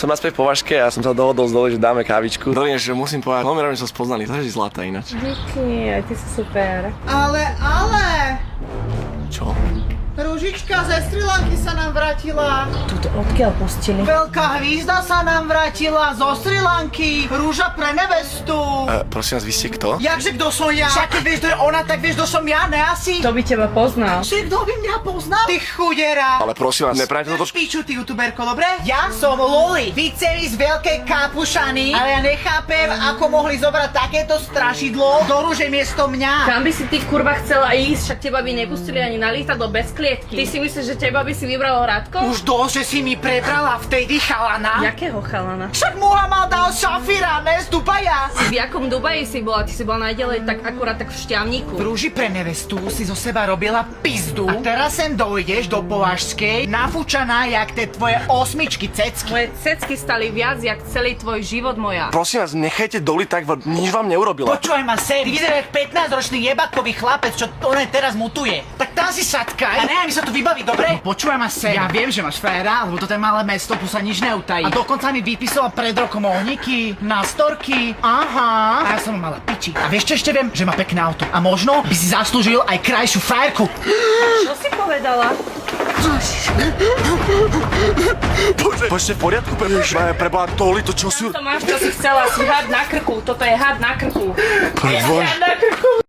Som naspäť v Považske a som sa dohodol s Doli, že dáme kávičku. Doli, že musím povedať, veľmi rád, že sa spoznali, to je zlatá ináč. Díky, aj ty si super. Ale! Čo? Ružička ze Sri Lanky sa nám vrátila. Tuto odkiaľ pustili? Veľká hvízda sa nám vrátila zo Sri Lanky. Rúža pre nevestu. Prosím vás, vy ste kto? Jakže kto som ja? Však keď vieš, kto je ona, tak vieš, kto som ja, ne asi? Kto by teba poznal? Že kto by mňa poznal? Ty chudera. Ale prosím vás, neprajte toto. Píču, ty youtuberko, dobre? Ja som Loli. Vy chceli z veľkej kapušany, ale ja nechápem, ako mohli zobrať takéto strašidlo do rúže miesto mňa. Kam by si ty kurva chcela ísť? Však teba by nepustili ani na lietadlo bez klietky. Ty si myslíš, že teba by si vybral Radko? Už dosť, že si mi prebrala vtedy chalana. Jakého chalana? Však Muhammad al-Shafira, ne z Dubaja. V jakom Dubaji si bola? Ty si bola najďalej tak akurát tak v Šťavníku. V rúži pre nevestu si zo seba robila pizdu. A teraz sem dojdeš do Považskej, nafúčaná jak tie tvoje osmičky cecky. Moje cecky stali viac, jak celý tvoj život moja. Prosím vás, nechajte Doli tak, nič vám neurobila. Počúvaj ma, sér, ty vyzerá jak 15-ročný jebakový chlapec, čo on teraz mutuje. Tak tam si sadkaj a nechaj mi sa tu vybaviť, dobre? Počúvaj ma, sér, ja viem, že máš frajera, lebo toto je malé mesto, tu sa nič neutají. A dokonca mi vypisoval pred rokom ohníky, nástorky, aha. A ja som mala piči. A vieš čo ešte viem? Že má pekné auto. A možno by si zaslúžil aj krajšiu frajerku. Čo si povedala? Počte, v poriadku, preboha Doli, to čo sú? To máš, čo si chcela, si had na krku. Toto je had na krku. Preboha. Had na krku.